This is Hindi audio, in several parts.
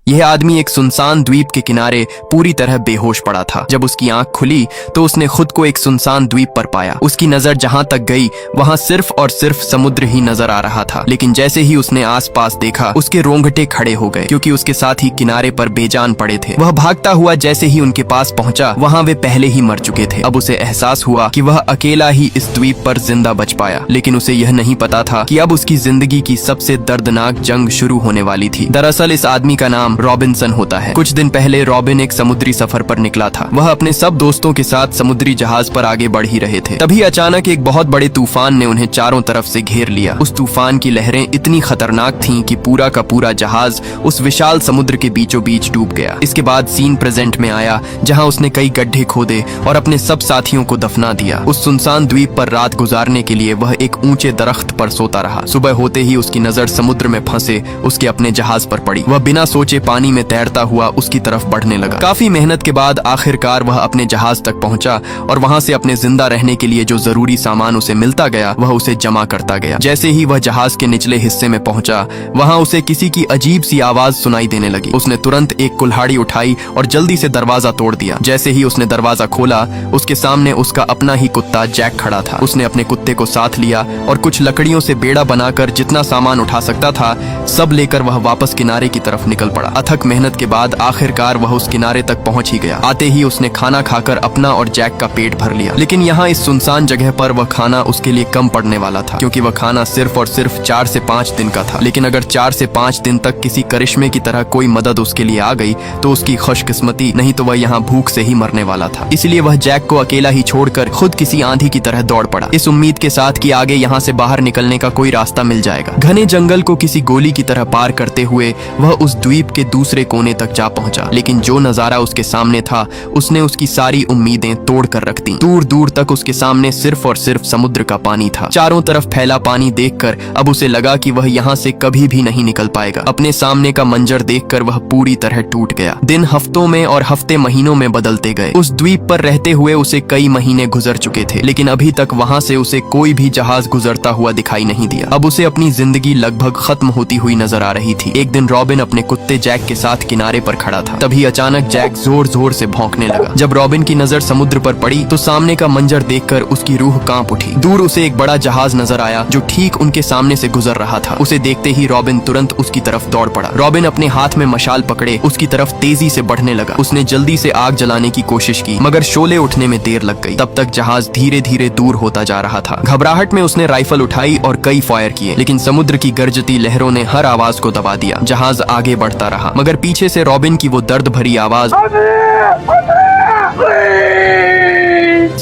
यह आदमी एक सुनसान द्वीप के किनारे पूरी तरह बेहोश पड़ा था। जब उसकी आंख खुली तो उसने खुद को एक सुनसान द्वीप पर पाया। उसकी नजर जहां तक गई वहां सिर्फ और सिर्फ समुद्र ही नजर आ रहा था। लेकिन जैसे ही उसने आसपास देखा उसके रोंगटे खड़े हो गए, क्योंकि उसके साथ ही किनारे पर बेजान पड़े थे। वह भागता हुआ जैसे ही उनके पास पहुंचा वहां वे पहले ही मर चुके थे। अब उसे एहसास हुआ कि वह अकेला ही इस द्वीप पर जिंदा बच पाया, लेकिन उसे यह नहीं पता था कि अब उसकी जिंदगी की सबसे दर्दनाक जंग शुरू होने वाली थी। दरअसल इस आदमी का नाम रॉबिन्सन होता है। कुछ दिन पहले रॉबिन एक समुद्री सफर पर निकला था। वह अपने सब दोस्तों के साथ समुद्री जहाज पर आगे बढ़ ही रहे थे। तभी अचानक एक बहुत बड़े तूफान ने उन्हें चारों तरफ से घेर लिया। उस तूफान की लहरें इतनी खतरनाक थीं कि पूरा का पूरा जहाज उस विशाल समुद्र के बीचों बीच डूब गया। इसके बाद सीन प्रेजेंट में आया, जहां उसने कई गड्ढे खोदे और अपने सब साथियों को दफना दिया। उस सुनसान द्वीप पर रात गुजारने के लिए वह एक ऊंचे दरख्त पर सोता रहा। सुबह होते ही उसकी नजर समुद्र में फंसे उसके अपने जहाज पर पड़ी। वह बिना सोचे पानी में तैरता हुआ उसकी तरफ बढ़ने लगा। काफी मेहनत के बाद आखिरकार वह अपने जहाज तक पहुंचा और वहां से अपने जिंदा रहने के लिए जो जरूरी सामान उसे मिलता गया वह उसे जमा करता गया। जैसे ही वह जहाज के निचले हिस्से में पहुंचा वहां उसे किसी की अजीब सी आवाज सुनाई देने लगी। उसने तुरंत एक कुल्हाड़ी उठाई और जल्दी से दरवाजा तोड़ दिया। जैसे ही उसने दरवाजा खोला उसके सामने उसका अपना ही कुत्ता जैक खड़ा था। उसने अपने कुत्ते को साथ लिया और कुछ लकड़ियों से बेड़ा बनाकर जितना सामान उठा सकता था सब लेकर वह वापस किनारे की तरफ निकल पड़ा। अथक मेहनत के बाद आखिरकार वह उस किनारे तक पहुंच ही गया। आते ही उसने खाना खाकर अपना और जैक का पेट भर लिया। लेकिन यहाँ इस सुनसान जगह पर वह खाना उसके लिए कम पड़ने वाला था, क्योंकि वह खाना सिर्फ और सिर्फ 4 से 5 दिन का था। लेकिन अगर 4 से 5 दिन तक किसी करिश्मे की तरह कोई मदद उसके लिए आ गई तो उसकी खुशकिस्मती, नहीं तो वह यहाँ भूख से ही मरने वाला था। इसलिए वह जैक को अकेला ही छोड़कर खुद किसी आंधी की तरह दौड़ पड़ा, इस उम्मीद के साथ कि आगे यहाँ से बाहर निकलने का कोई रास्ता मिल जाएगा। घने जंगल को किसी गोली की तरह पार करते हुए वह उस द्वीप के दूसरे कोने तक जा पहुंचा। लेकिन जो नजारा उसके सामने था उसने उसकी सारी उम्मीदें तोड़ कर रख दी। दूर दूर तक उसके सामने सिर्फ और सिर्फ समुद्र का पानी था। चारों तरफ फैला पानी देखकर अब उसे लगा कि वह यहाँ से कभी भी नहीं निकल पाएगा। अपने सामने का मंजर देखकर वह पूरी तरह टूट गया। दिन हफ्तों में और हफ्ते महीनों में बदलते गए। उस द्वीप पर रहते हुए उसे कई महीने गुजर चुके थे, लेकिन अभी तक वहाँ से उसे कोई भी जहाज गुजरता हुआ दिखाई नहीं दिया। अब उसे अपनी जिंदगी लगभग खत्म होती हुई नजर आ रही थी। एक दिन रॉबिन अपने कुत्ते जैक के साथ किनारे पर खड़ा था। तभी अचानक जैक जोर जोर से भौंकने लगा। जब रॉबिन की नजर समुद्र पर पड़ी तो सामने का मंजर देखकर उसकी रूह कांप उठी। दूर उसे एक बड़ा जहाज नजर आया जो ठीक उनके सामने से गुजर रहा था। उसे देखते ही रॉबिन तुरंत उसकी तरफ दौड़ पड़ा। रॉबिन अपने हाथ में मशाल पकड़े उसकी तरफ तेजी से बढ़ने लगा। उसने जल्दी से आग जलाने की कोशिश की, मगर शोले उठने में देर लग गई। तब तक जहाज धीरे धीरे दूर होता जा रहा था। घबराहट में उसने राइफल उठाई और कई फायर किए, लेकिन समुद्र की गरजती लहरों ने हर आवाज को दबा दिया। जहाज आगे बढ़ता रहा, मगर पीछे से रॉबिन की वो दर्द भरी आवाज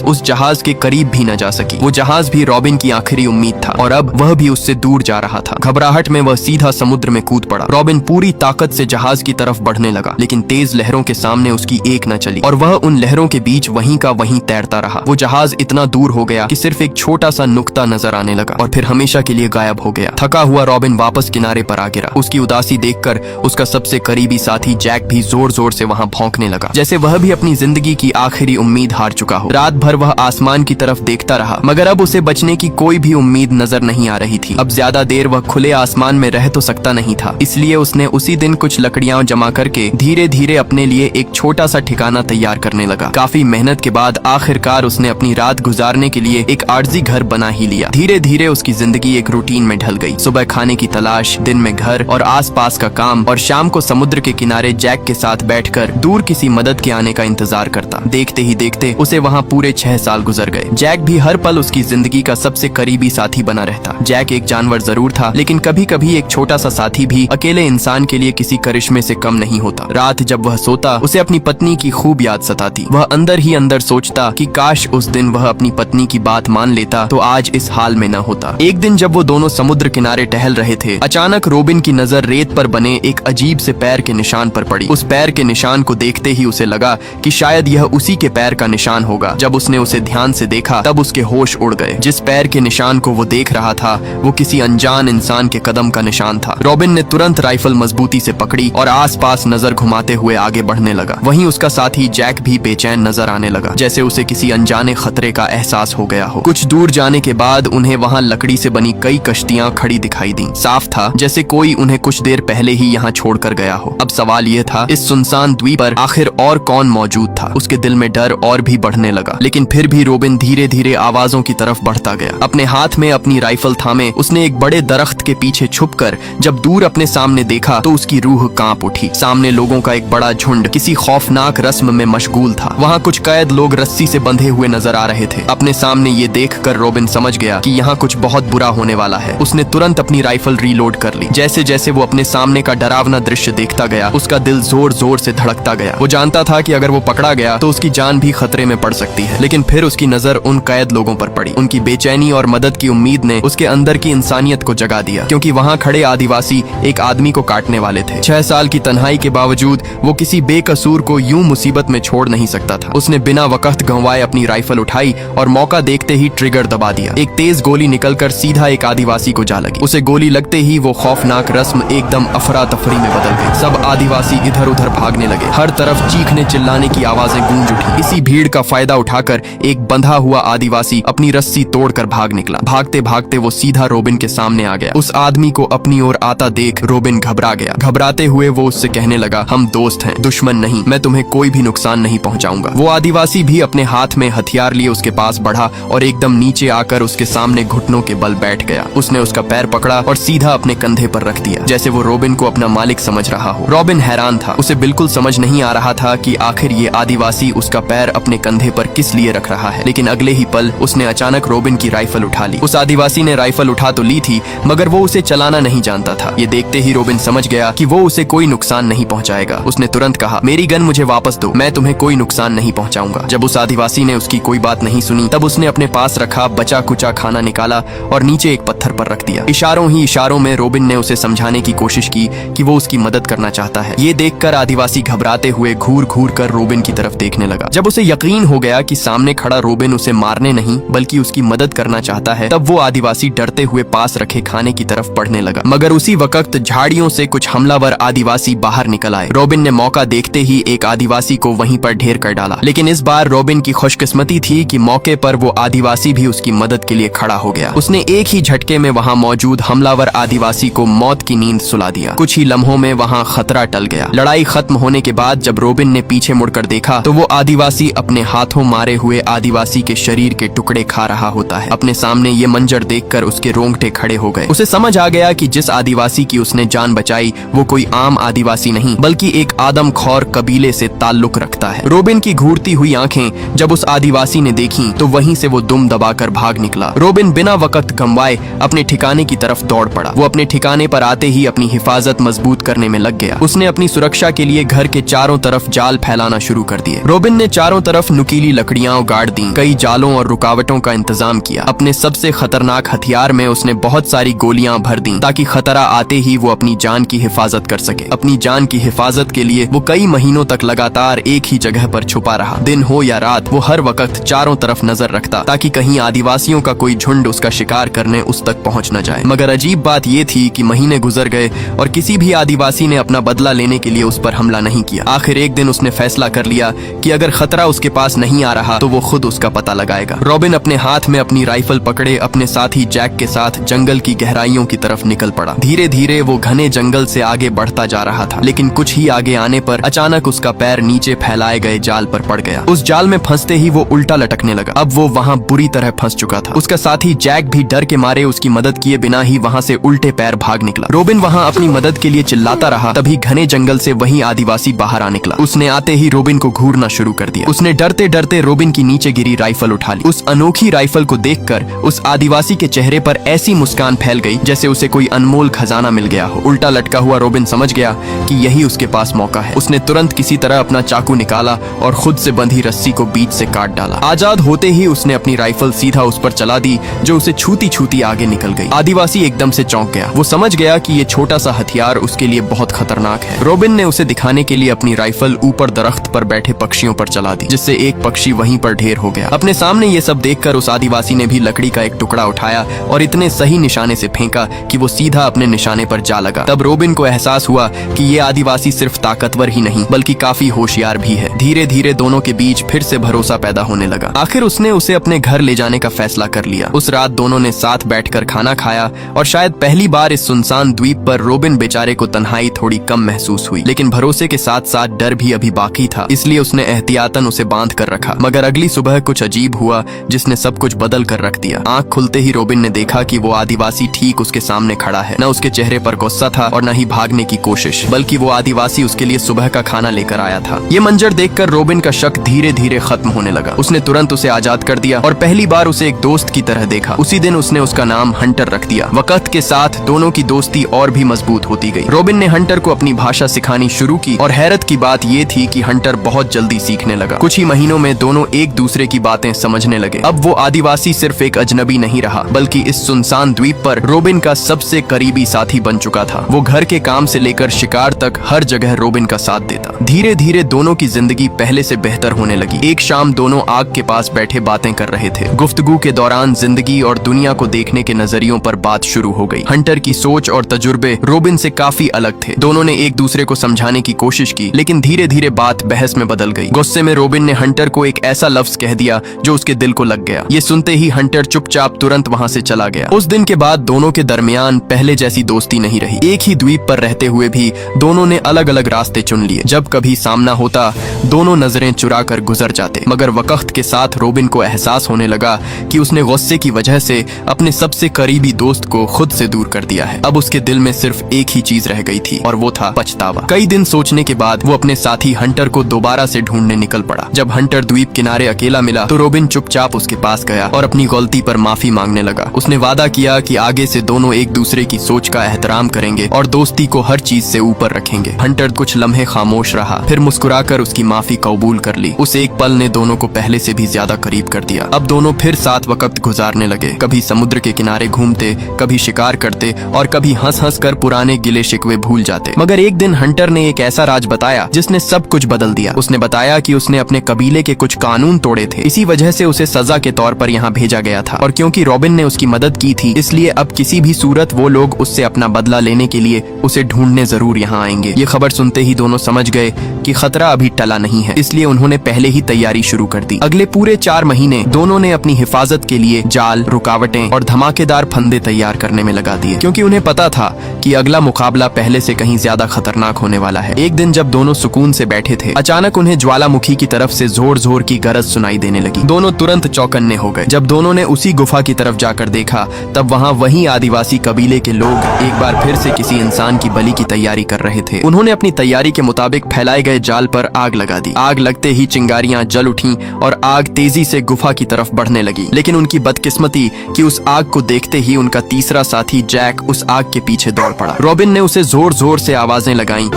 उस जहाज के करीब भी न जा सकी। वो जहाज भी रॉबिन की आखिरी उम्मीद था और अब वह भी उससे दूर जा रहा था। घबराहट में वह सीधा समुद्र में कूद पड़ा। रॉबिन पूरी ताकत से जहाज की तरफ बढ़ने लगा, लेकिन तेज लहरों के सामने उसकी एक न चली और वह उन लहरों के बीच वहीं का वहीं तैरता रहा। वो जहाज इतना दूर हो गया कि सिर्फ एक छोटा सा नुक्ता नजर आने लगा और फिर हमेशा के लिए गायब हो गया। थका हुआ रॉबिन वापस किनारे पर आ गिरा। उसकी उदासी देखकर उसका सबसे करीबी साथी जैक भी जोर जोर से वहाँ भौंकने लगा, जैसे वह भी अपनी जिंदगी की आखिरी उम्मीद हार चुका हो। रात भर वह आसमान की तरफ देखता रहा, मगर अब उसे बचने की कोई भी उम्मीद नजर नहीं आ रही थी। अब ज्यादा देर वह खुले आसमान में रह तो सकता नहीं था, इसलिए उसने उसी दिन कुछ लकड़ियां जमा करके धीरे धीरे अपने लिए एक छोटा सा ठिकाना तैयार करने लगा। काफी मेहनत के बाद आखिरकार उसने अपनी रात गुजारने के लिए एक आर्जी घर बना ही लिया। धीरे धीरे उसकी जिंदगी एक रूटीन में ढल गई। सुबह खाने की तलाश, दिन में घर और आसपास का काम, और शाम को समुद्र के किनारे जैक के साथ बैठकर दूर किसी मदद के आने का इंतजार करता। देखते ही देखते उसे वहाँ पूरे 6 साल गुजर गए। जैक भी हर पल उसकी जिंदगी का सबसे करीबी साथी बना रहता। जैक एक जानवर जरूर था, लेकिन कभी कभी एक छोटा सा साथी भी अकेले इंसान के लिए किसी करिश्मे से कम नहीं होता। रात जब वह सोता उसे अपनी पत्नी की खूब याद सताती। वह अंदर ही अंदर सोचता कि काश उस दिन वह अपनी पत्नी की बात मान लेता तो आज इस हाल में न होता। एक दिन जब वो दोनों समुद्र किनारे टहल रहे थे, अचानक रोबिन की नजर रेत पर बने एक अजीब से पैर के निशान पर पड़ी। उस पैर के निशान को देखते ही उसे लगा कि शायद यह उसी के पैर का निशान होगा। जब जब उसने उसे ध्यान से देखा तब उसके होश उड़ गए। जिस पैर के निशान को वो देख रहा था वो किसी अनजान इंसान के कदम का निशान था। रॉबिन ने तुरंत राइफल मजबूती से पकड़ी और आसपास नजर घुमाते हुए आगे बढ़ने लगा। वहीं उसका साथी जैक भी बेचैन नजर आने लगा, जैसे उसे किसी अनजाने खतरे का एहसास हो गया हो। कुछ दूर जाने के बाद उन्हें वहां लकड़ी से बनी कई कश्तियां खड़ी दिखाई दी। साफ था जैसे कोई उन्हें कुछ देर पहले ही यहाँ छोड़कर गया हो। अब सवाल ये था, इस सुनसान द्वीप पर आखिर और कौन मौजूद था? उसके दिल में डर और भी बढ़ने लगा, लेकिन फिर भी रॉबिन धीरे धीरे आवाजों की तरफ बढ़ता गया। अपने हाथ में अपनी राइफल थामे उसने एक बड़े दरख्त के पीछे छुपकर जब दूर अपने सामने देखा तो उसकी रूह कांप उठी। सामने लोगों का एक बड़ा झुंड किसी खौफनाक रस्म में मशगूल था। वहाँ कुछ कैद लोग रस्सी से बंधे हुए नजर आ रहे थे। अपने सामने ये देखकर रॉबिन समझ गया कि यहाँ कुछ बहुत बुरा होने वाला है। उसने तुरंत अपनी राइफल रीलोड कर ली। जैसे जैसे वो अपने सामने का डरावना दृश्य देखता गया उसका दिल जोर जोर से धड़कता गया। वो जानता था कि अगर वो पकड़ा गया तो उसकी जान भी खतरे में पड़ सकती है। लेकिन फिर उसकी नजर उन कैद लोगों पर पड़ी। उनकी बेचैनी और मदद की उम्मीद ने उसके अंदर की इंसानियत को जगा दिया, क्योंकि वहाँ खड़े आदिवासी एक आदमी को काटने वाले थे। 6 साल की तन्हाई के बावजूद वो किसी बेकसूर को यूं मुसीबत में छोड़ नहीं सकता था। उसने बिना वक्त गंवाए अपनी राइफल उठाई और मौका देखते ही ट्रिगर दबा दिया। एक तेज गोली निकलकर सीधा एक आदिवासी को जा लगी। उसे गोली लगते ही वो खौफनाक रस्म एकदम अफरा तफरी में बदल गई। सब आदिवासी इधर उधर भागने लगे। हर तरफ चीखने चिल्लाने की आवाजें गूंज उठी। इसी भीड़ का फायदा उठाकर एक बंधा हुआ आदिवासी अपनी रस्सी तोड़कर भाग निकला। भागते भागते वो सीधा रॉबिन के सामने आ गया। उस आदमी को अपनी ओर आता देख रॉबिन घबरा गया। घबराते हुए वो उससे कहने लगा, हम दोस्त हैं, दुश्मन नहीं। मैं तुम्हें कोई भी नुकसान नहीं पहुंचाऊंगा। वो आदिवासी भी अपने हाथ में हथियार लिए उसके पास बढ़ा और एकदम नीचे आकर उसके सामने घुटनों के बल बैठ गया। उसने उसका पैर पकड़ा और सीधा अपने कंधे पर रख दिया, जैसे वो रॉबिन को अपना मालिक समझ रहा हो। रॉबिन हैरान था। उसे बिल्कुल समझ नहीं आ रहा था कि आखिर ये आदिवासी उसका पैर अपने कंधे पर किस लिए रख रहा है। लेकिन अगले ही पल उसने अचानक रॉबिन की राइफल उठा ली। उस आदिवासी ने राइफल उठा तो ली थी, मगर वो उसे चलाना नहीं जानता था। ये देखते ही रॉबिन समझ गया कि वो उसे कोई नुकसान नहीं पहुंचाएगा। उसने तुरंत कहा, मेरी गन मुझे वापस दो, मैं तुम्हें कोई नुकसान नहीं पहुंचाऊंगा। जब उस आदिवासी ने उसकी कोई बात नहीं सुनी तब उसने अपने पास रखा बचा कुचा खाना निकाला और नीचे एक पत्थर पर रख दिया। इशारों ही इशारों में रॉबिन ने उसे समझाने की कोशिश की कि वो उसकी मदद करना चाहता है। ये देखकर आदिवासी घबराते हुए घूर घूर कर रॉबिन की तरफ देखने लगा। जब उसे यकीन हो गया कि सामने खड़ा रॉबिन उसे मारने नहीं बल्कि उसकी मदद करना चाहता है, तब वो आदिवासी डरते हुए पास रखे खाने की तरफ बढ़ने लगा। मगर उसी वक्त झाड़ियों से कुछ हमलावर आदिवासी बाहर निकल आए। रॉबिन ने मौका देखते ही एक आदिवासी को वहीं पर ढेर कर डाला। लेकिन इस बार रॉबिन की खुशकिस्मती थी कि मौके पर वो आदिवासी भी उसकी मदद के लिए खड़ा हो गया। उसने एक ही झटके में वहाँ मौजूद हमलावर आदिवासी को मौत की नींद सुला दिया। कुछ ही लम्हों में वहाँ खतरा टल गया। लड़ाई खत्म होने के बाद जब रॉबिन ने पीछे मुड़कर देखा तो वो आदिवासी अपने हाथों मारे हुए आदिवासी के शरीर के टुकड़े खा रहा होता है। अपने सामने ये मंजर देखकर उसके रोंगटे खड़े हो गए। उसे समझ आ गया कि जिस आदिवासी की उसने जान बचाई वो कोई आम आदिवासी नहीं बल्कि एक आदमखोर कबीले से ताल्लुक रखता है। रॉबिन की घूरती हुई आंखें जब उस आदिवासी ने देखी तो वहीं से वो दुम दबाकर भाग निकला। रॉबिन बिना वक्त गंवाए अपने ठिकाने की तरफ दौड़ पड़ा। वो अपने ठिकाने पर आते ही अपनी हिफाजत मजबूत करने में लग गया। उसने अपनी सुरक्षा के लिए घर के चारों तरफ जाल फैलाना शुरू कर दिए। रॉबिन ने चारों तरफ नुकीली लकड़ियां गाड़ दी, कई जालों और रुकावटों का इंतजाम किया। अपने सबसे खतरनाक हथियार में उसने बहुत सारी गोलियां भर दी ताकि खतरा आते ही वो अपनी जान की हिफाजत कर सके। अपनी जान की हिफाजत के लिए वो कई महीनों तक लगातार एक ही जगह पर छुपा रहा। दिन हो या रात वो हर वक्त चारों तरफ नजर रखता ताकि कहीं आदिवासियों का कोई झुंड उसका शिकार करने उस तक पहुंच न जाए। मगर अजीब बात ये थी कि महीने गुजर गए और किसी भी आदिवासी ने अपना बदला लेने के लिए उस पर हमला नहीं किया। आखिर एक दिन उसने फैसला कर लिया कि अगर खतरा उसके पास नहीं आ रहा तो वो खुद उसका पता लगाएगा। रॉबिन अपने हाथ में अपनी राइफल पकड़े अपने साथी जैक के साथ जंगल की गहराइयों की तरफ निकल पड़ा। धीरे धीरे वो घने जंगल से आगे बढ़ता जा रहा था, लेकिन कुछ ही आगे आने पर अचानक उसका पैर नीचे फैलाए गए जाल पर पड़ गया। उस जाल में फंसते ही वो उल्टा लटकने लगा। अब वो वहाँ बुरी तरह फंस चुका था। उसका साथी जैक भी डर के मारे उसकी मदद किए बिना ही वहाँ से उल्टे पैर भाग निकला। रॉबिन वहाँ अपनी मदद के लिए चिल्लाता रहा, तभी घने जंगल से वही आदिवासी बाहर आ निकला। उसने आते ही रॉबिन को घूरना शुरू कर दिया। उसने डरते डरते रॉबिन की नीचे गिरी राइफल उठा ली। उस अनोखी राइफल को देखकर उस आदिवासी के चेहरे पर ऐसी मुस्कान फैल गई जैसे उसे कोई अनमोल खजाना मिल गया हो। उल्टा लटका हुआ रॉबिन समझ गया कि यही उसके पास मौका है। उसने तुरंत किसी तरह अपना चाकू निकाला और खुद से बंधी रस्सी को बीच से काट डाला। आजाद होते ही उसने अपनी राइफल सीधा उस पर चला दी जो उसे छूती छूती आगे निकल गई। आदिवासी एकदम से चौंक गया। वो समझ गया कि ये छोटा सा हथियार उसके लिए बहुत खतरनाक है। रॉबिन ने उसे दिखाने के लिए अपनी राइफल ऊपर दरख्त पर बैठे पक्षियों पर चला दी, जिससे एक पक्षी वहीं पर ढेर हो गया। अपने सामने ये सब देखकर उस आदिवासी ने भी लकड़ी का एक टुकड़ा उठाया और इतने सही निशाने से फेंका कि वो सीधा अपने निशाने पर जा लगा। तब रोबिन को एहसास हुआ कि ये आदिवासी सिर्फ ताकतवर ही नहीं बल्कि काफी होशियार भी है। धीरे धीरे दोनों के बीच फिर से भरोसा पैदा होने लगा। आखिर उसने उसे अपने घर ले जाने का फैसला कर लिया। उस रात दोनों ने साथ बैठकर खाना खाया और शायद पहली बार इस सुनसान द्वीप पर रोबिन बेचारे को तन्हाई थोड़ी कम महसूस हुई। लेकिन भरोसे के साथ साथ डर भी अभी बाकी था, इसलिए उसने एहतियातन उसे बांध कर रखा। मगर अगली सुबह कुछ अजीब हुआ जिसने सब कुछ बदल कर रख दिया। आंख खुलते ही रोबिन ने देखा कि वो आदिवासी ठीक उसके सामने खड़ा है। न उसके चेहरे पर गुस्सा था और न ही भागने की कोशिश, बल्कि वो आदिवासी उसके लिए सुबह का खाना लेकर आया था। ये मंजर देखकर रोबिन का शक धीरे धीरे खत्म होने लगा। उसने तुरंत उसे आजाद कर दिया और पहली बार उसे एक दोस्त की तरह देखा। उसी दिन उसने उसका नाम हंटर रख दिया। वक्त के साथ दोनों की दोस्ती और भी मजबूत होती गई। रोबिन ने हंटर को अपनी भाषा सिखानी शुरू की और हैरत की बात ये थी कि हंटर बहुत जल्दी सीखने लगा। कुछ ही महीनों में दोनों एक दूसरे की बातें समझने लगे। अब वो आदिवासी सिर्फ एक अजनबी नहीं रहा बल्कि इस सुनसान द्वीप पर रोबिन का सबसे करीबी साथी बन चुका था। वो घर के काम से लेकर शिकार तक हर जगह रोबिन का साथ देता। धीरे धीरे दोनों की जिंदगी पहले से बेहतर होने लगी। एक शाम दोनों आग के पास बैठे बातें कर रहे थे। गुफ्तगू के दौरान जिंदगी और दुनिया को देखने के नजरियों पर बात शुरू हो गई। हंटर की सोच और तजुर्बे रोबिन से काफी अलग थे। दोनों ने एक दूसरे को समझाने की कोशिश की, लेकिन धीरे धीरे बात बहस में बदल गई। गुस्से में रोबिन ने हंटर को एक ऐसा लफ्ज कह दिया जो उसके दिल को लग गया। ये सुनते ही हंटर चुपचाप तुरंत वहां से चला गया। उस दिन के बाद दोनों के दरमियान पहले जैसी दोस्ती नहीं रही। एक ही द्वीप पर रहते हुए भी दोनों ने अलग अलग रास्ते चुन लिए। जब कभी सामना होता दोनों नजरें चुरा कर गुजर जाते। मगर वक्त के साथ रोबिन को एहसास होने लगा कि उसने गुस्से की वजह से अपने सबसे करीबी दोस्त को खुद से दूर कर दिया है। अब उसके दिल में सिर्फ एक ही चीज रह गई थी और वो था पछतावा। कई दिन सोचने के बाद वो अपने साथी हंटर को दोबारा से ढूंढने निकल पड़ा। जब हंटर द्वीप किनारे अकेला मिला तो रोबिन चुपचाप उसके पास गया और अपनी गलती पर माफी मांगने लगा। उसने वादा किया कि आगे से दोनों एक दूसरे की सोच का एहतराम करेंगे और दोस्ती को हर चीज से ऊपर रखेंगे। हंटर कुछ लम्हे खामोश रहा, फिर मुस्कुराकर उसकी माफी कबूल कर ली। उस एक पल ने दोनों को पहले से भी ज्यादा करीब कर दिया। अब दोनों फिर साथ वक्त गुजारने लगे। कभी समुद्र के किनारे घूमते, कभी शिकार करते और कभी हंस हंस कर पुराने गिले शिकवे भूल जाते। मगर एक दिन हंटर ने एक ऐसा राज बताया जिसने सब कुछ बदल दिया। उसने बताया कि उसने अपने कबीले के कुछ कानून तोड़े थे, इसी वजह से उसे सजा के तौर पर यहाँ भेजा गया था। और क्योंकि रोबिन ने उसकी मदद की थी, इसलिए अब किसी भी सूरत वो लोग उससे अपना बदला लेने के लिए उसे ढूंढने जरूर यहाँ आएंगे। ये खबर सुनते ही दोनों समझ गए कि खतरा अभी टला नहीं है, इसलिए उन्होंने पहले ही तैयारी शुरू कर दी। अगले पूरे 4 महीने दोनों ने अपनी हिफाजत के लिए जाल, रुकावटें और धमाकेदार फंदे तैयार करने में लगा दिए, क्योंकि उन्हें पता था कि अगला मुकाबला पहले से कहीं ज्यादा खतरनाक होने वाला है। एक दिन जब दोनों सुकून से बैठे थे, अचानक उन्हें ज्वालामुखी की तरफ से जोर जोर की गरज सुनाई देने लगी। दोनों तुरंत चौकन्ने हो गए। जब दोनों ने उसी गुफा की तरफ जाकर देखा, तब वहाँ वही आदिवासी कबीले के लोग एक बार फिर से किसी इंसान की बलि की तैयारी कर रहे थे। उन्होंने अपनी तैयारी के मुताबिक फैलाए गए जाल पर आग लगा दी। आग लगते ही चिंगारियां जल उठीं और आग तेजी से गुफा की तरफ बढ़ने लगी। लेकिन उनकी बदकिस्मती कि उस आग को देखते ही उनका तीसरा साथी जैक उस आग के पीछे दौड़ पड़ा। रोबिन ने उसे जोर जोर से आवाजें लगाईं,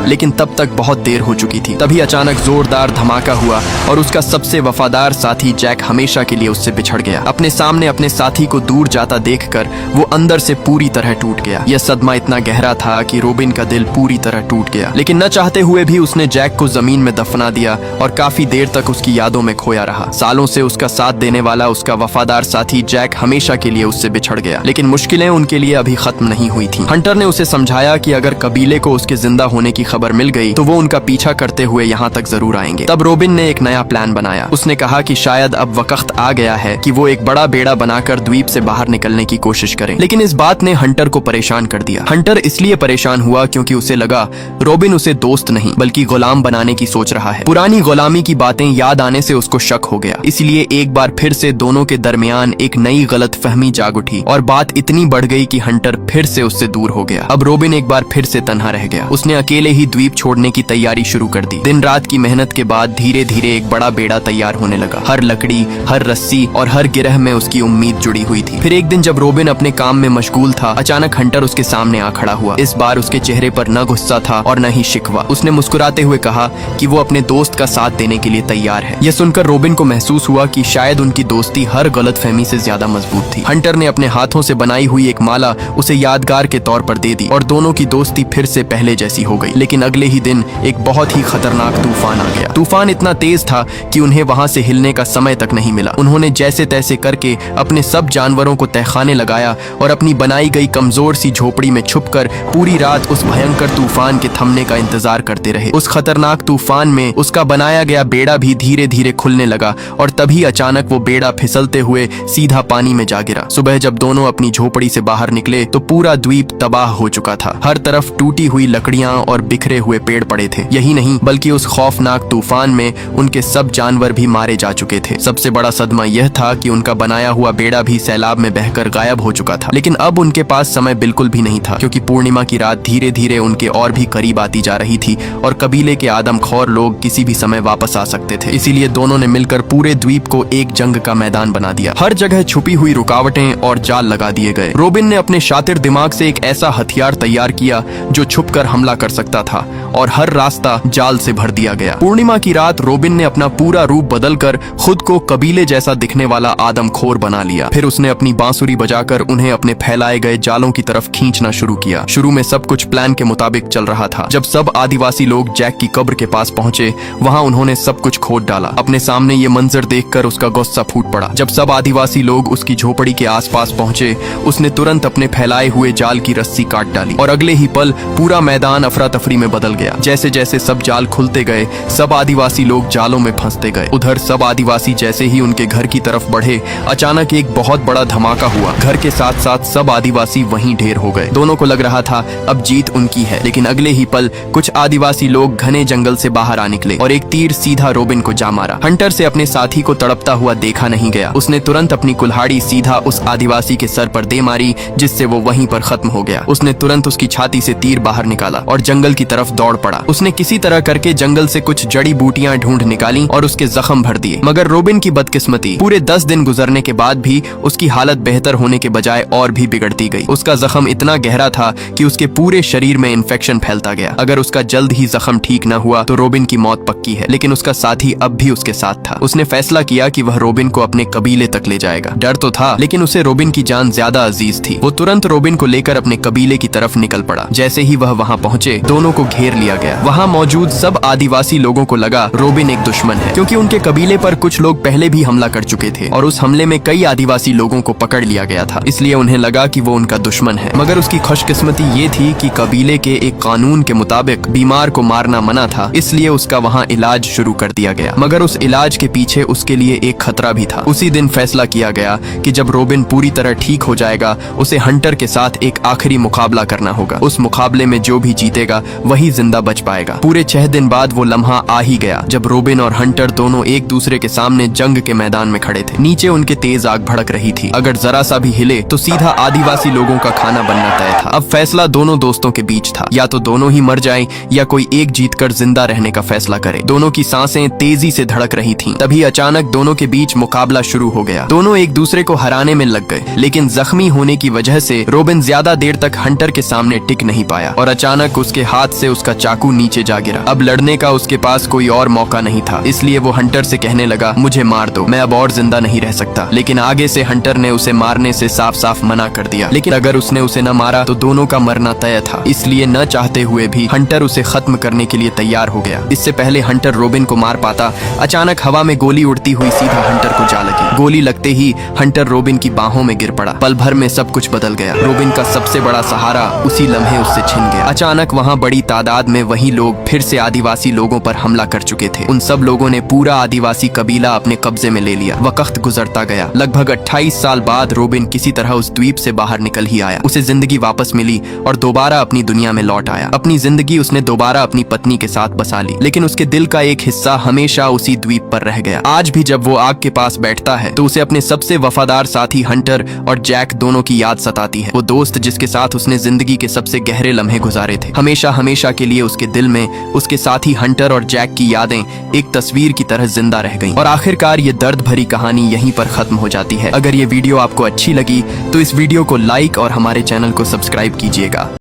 लेकिन तब तक बहुत देर हो चुकी थी। तभी अचानक जोरदार धमाका हुआ और उसका सबसे वफादार साथी जैक हमेशा के लिए उससे बिछड़ गया। अपने सामने अपने साथी को दूर जाता देखकर वो अंदर से पूरी तरह टूट गया। यह सदमा इतना गहरा था कि रोबिन का दिल पूरी तरह टूट गया, लेकिन न चाहते हुए भी उसने जैक को जमीन में दफना दिया और काफी देर तक उसकी यादों में खोया रहा। सालों से उसका साथ देने वाला उसका वफादार साथी जैक हमेशा के लिए उससे बिछड़ गया, लेकिन मुश्किलें उनके लिए अभी खत्म नहीं हुई थी। हंटर ने उसे समझाया कि अगर कबीले को उसके जिंदा होने की खबर मिल गई तो वो उनका पीछा करते हुए यहाँ तक जरूर आएंगे। तब रोबिन ने एक नया प्लान बनाया। उसने कहा कि शायद अब वक्त आ गया है कि वो एक बड़ा बेड़ा बनाकर द्वीप से बाहर निकलने की कोशिश करें। लेकिन इस बात ने हंटर को परेशान कर दिया। हंटर इसलिए परेशान हुआ क्योंकि उसे लगा रोबिन उसे दोस्त नहीं बल्कि गुलाम बनाने की सोच रहा है। पुरानी गुलामी की बातें याद आने से उसको शक हो गया। इसलिए एक बार फिर से दोनों के दरमियान एक नई गलतफहमी जाग उठी और बात इतनी बढ़ गई कि हंटर फिर से उससे दूर हो गया। अब रोबिन एक बार फिर से तन्हा रह गया। उसने अकेले ही द्वीप छोड़ने की तैयारी शुरू कर दी। दिन रात की मेहनत के बाद धीरे धीरे एक बड़ा बेड़ा तैयार होने लगा। हर लकड़ी, हर रस्सी और हर गिरह में उसकी उम्मीद जुड़ी हुई थी। फिर एक दिन जब रोबिन अपने काम में मशगूल था, अचानक हंटर उसके सामने आ खड़ा हुआ। इस बार उसके चेहरे पर न गुस्सा था और न ही शिकवा। उसने मुस्कुराते हुए कहा कि वो अपने दोस्त का साथ देने के लिए तैयार है। यह सुनकर रोबिन को महसूस हुआ कि शायद उनकी दोस्ती हर गलतफहमी से ज्यादा मजबूत थी। हंटर ने अपने हाथों से बनाई हुई एक माला उसे यादगार के तौर पर दे दी और दोनों की दोस्ती फिर से पहले जैसी हो गई। लेकिन लेकिन अगले ही दिन एक बहुत ही खतरनाक तूफान आ गया। तूफान इतना तेज था कि उन्हें वहां से हिलने का समय तक नहीं मिला। उन्होंने जैसे तैसे करके अपने सब जानवरों को तहखाने लगाया और अपनी बनाई गई कमजोर सी झोपड़ी में छुपकर पूरी रात उस भयंकर तूफान के थमने का इंतजार करते रहे। उस खतरनाक तूफान में उसका बनाया गया बेड़ा भी धीरे धीरे खुलने लगा और तभी अचानक वो बेड़ा फिसलते हुए सीधा पानी में जा गिरा। सुबह जब दोनों अपनी झोपड़ी से बाहर निकले तो पूरा द्वीप तबाह हो चुका था। हर तरफ टूटी हुई लकड़ियां और बिखरे हुए पेड़ पड़े थे। यही नहीं बल्कि उस खौफनाक तूफान में उनके सब जानवर भी मारे जा चुके थे। सबसे बड़ा सदमा यह था कि उनका बनाया हुआ बेड़ा भी सैलाब में बहकर गायब हो चुका था। लेकिन अब उनके पास समय बिल्कुल भी नहीं था, क्योंकि पूर्णिमा की रात धीरे धीरे उनके और भी करीब आती जा रही थी और कबीले के आदमखोर लोग किसी भी समय वापस आ सकते थे। इसीलिए दोनों ने मिलकर पूरे द्वीप को एक जंग का मैदान बना दिया। हर जगह छुपी हुई रुकावटें और जाल लगा दिए गए। रोबिन ने अपने शातिर दिमाग से एक ऐसा हथियार तैयार किया जो छुपकर हमला कर सकता था और हर रास्ता जाल से भर दिया गया। पूर्णिमा की रात रोबिन ने अपना पूरा रूप बदलकर खुद को कबीले जैसा दिखने वाला आदमखोर बना लिया। फिर उसने अपनी बांसुरी बजाकर उन्हें अपने फैलाए गए जालों की तरफ खींचना शुरू किया। शुरू में सब कुछ प्लान के मुताबिक चल रहा था। जब सब आदिवासी लोग जैक की कब्र के पास पहुंचे, वहां उन्होंने सब कुछ खोद डाला। अपने सामने ये मंजर देखकर उसका गुस्सा फूट पड़ा। जब सब आदिवासी लोग उसकी झोपड़ी के आसपास पहुंचे, उसने तुरंत अपने फैलाए हुए जाल की रस्सी काट डाली और अगले ही पल पूरा मैदान अफरा तफरी में बदल गया। जैसे जैसे सब जाल खुलते गए, सब आदिवासी लोग जालों में फंसते गए। उधर सब आदिवासी जैसे ही उनके घर की तरफ बढ़े, अचानक एक बहुत बड़ा धमाका हुआ। घर के साथ साथ सब आदिवासी वहीं ढेर हो गए। दोनों को लग रहा था अब जीत उनकी है, लेकिन अगले ही पल कुछ आदिवासी लोग घने जंगल से बाहर आ निकले और एक तीर सीधा रोबिन को जा मारा। हंटर से अपने साथी को तड़पता हुआ देखा नहीं गया। उसने तुरंत अपनी कुल्हाड़ी सीधा उस आदिवासी के सर पर दे मारी, जिससे वो वहीं पर खत्म हो गया। उसने तुरंत उसकी छाती से तीर बाहर निकाला और जंगल की तरफ दौड़ पड़ा। उसने किसी तरह करके जंगल से कुछ जड़ी बूटियां ढूंढ निकाली और उसके जख्म भर दिए। मगर रोबिन की बदकिस्मती, पूरे 10 दिन गुजरने के बाद भी उसकी हालत बेहतर होने के बजाय और भी बिगड़ती गई। उसका जख्म इतना गहरा था कि उसके पूरे शरीर में इन्फेक्शन फैलता गया। अगर उसका जल्द ही जख्म ठीक न हुआ तो रोबिन की मौत पक्की है। लेकिन उसका साथी अब भी उसके साथ था। उसने फैसला किया कि वह रोबिन को अपने कबीले तक ले जाएगा। डर तो था, लेकिन उसे रोबिन की जान ज्यादा अजीज थी। वो तुरंत रोबिन को लेकर अपने कबीले की तरफ निकल पड़ा। जैसे ही वह वहां पहुंचे, दोनों को घेर लिया गया। वहां मौजूद सब आदिवासी लोगों को लगा रोबिन एक दुश्मन है, क्योंकि उनके कबीले पर कुछ लोग पहले भी हमला कर चुके थे और उस हमले में कई आदिवासी लोगों को पकड़ लिया गया था। इसलिए उन्हें लगा कि वो उनका दुश्मन है। मगर उसकी खुशकिस्मती ये थी कि कबीले के एक कानून के मुताबिक बीमार को मारना मना था, इसलिए उसका वहां इलाज शुरू कर दिया गया। मगर उस इलाज के पीछे उसके लिए एक खतरा भी था। उसी दिन फैसला किया गया कि जब रोबिन पूरी तरह ठीक हो जाएगा, उसे हंटर के साथ एक आखिरी मुकाबला करना होगा। उस मुकाबले में जो भी जीतेगा वही जिंदा बच पाएगा। पूरे 6 दिन बाद वो लम्हा आ ही गया जब रोबिन और हंटर दोनों एक दूसरे के सामने जंग के मैदान में खड़े थे। नीचे उनके तेज आग भड़क रही थी। अगर जरा सा भी हिले तो सीधा आदिवासी लोगों का खाना बनना तय था। अब फैसला दोनों दोस्तों के बीच था, या तो दोनों ही मर जाएं या कोई एक जीतकर जिंदा रहने का फैसला करे। दोनों की सांसें तेजी से धड़क रही थीं। तभी अचानक दोनों के बीच मुकाबला शुरू हो गया। दोनों एक दूसरे को हराने में लग गए, लेकिन जख्मी होने की वजह से रोबिन ज्यादा देर तक हंटर के सामने टिक नहीं पाया और अचानक उसके हाथ से उसका चाकू नीचे जा गिरा। अब लड़ने का उसके पास कोई और मौका नहीं था, इसलिए वो हंटर से कहने लगा, मुझे मार दो, मैं अब और जिंदा नहीं रह सकता। लेकिन आगे से हंटर ने उसे मारने से साफ साफ मना कर दिया। लेकिन अगर उसने उसे न मारा तो दोनों का मरना तय था, इसलिए न चाहते हुए भी हंटर उसे खत्म करने के लिए तैयार हो गया। इससे पहले हंटर रोबिन को मार पाता, अचानक हवा में गोली उड़ती हुई सीधा हंटर को जा लगी। गोली लगते ही हंटर रोबिन की बाहों में गिर पड़ा। पल भर में सब कुछ बदल गया। रोबिन का सबसे बड़ा सहारा उसी लम्हे उससे छिन गया। अचानक वहाँ बड़ी तादाद में वही लोग फिर से आदिवासी लोगों पर हमला कर चुके थे। उन सब लोगों ने पूरा आदिवासी कबीला अपने कब्जे में ले लिया। वक्त गुजरता गया। लगभग 28 साल बाद रोबिन किसी तरह उस द्वीप से बाहर निकल ही आया। उसे जिंदगी वापस मिली और दोबारा अपनी दुनिया में लौट आया। अपनी जिंदगी उसने दोबारा अपनी पत्नी के साथ बसा ली, लेकिन उसके दिल का एक हिस्सा हमेशा उसी द्वीप पर रह गया। आज भी जब वो आग के पास बैठता है तो उसे अपने सबसे वफादार साथी हंटर और जैक दोनों की याद सताती है। वो दोस्त जिसके साथ उसने जिंदगी के सबसे गहरे लम्हे गुजारे थे, हमेशा हमेशा के लिए उसके दिल में उसके साथी हंटर और जैक की यादें एक तस्वीर की तरह जिंदा रह गईं। और आखिरकार ये दर्द भरी कहानी यहीं पर खत्म हो जाती है। अगर ये वीडियो आपको अच्छी लगी तो इस वीडियो को लाइक और हमारे चैनल को सब्सक्राइब कीजिएगा।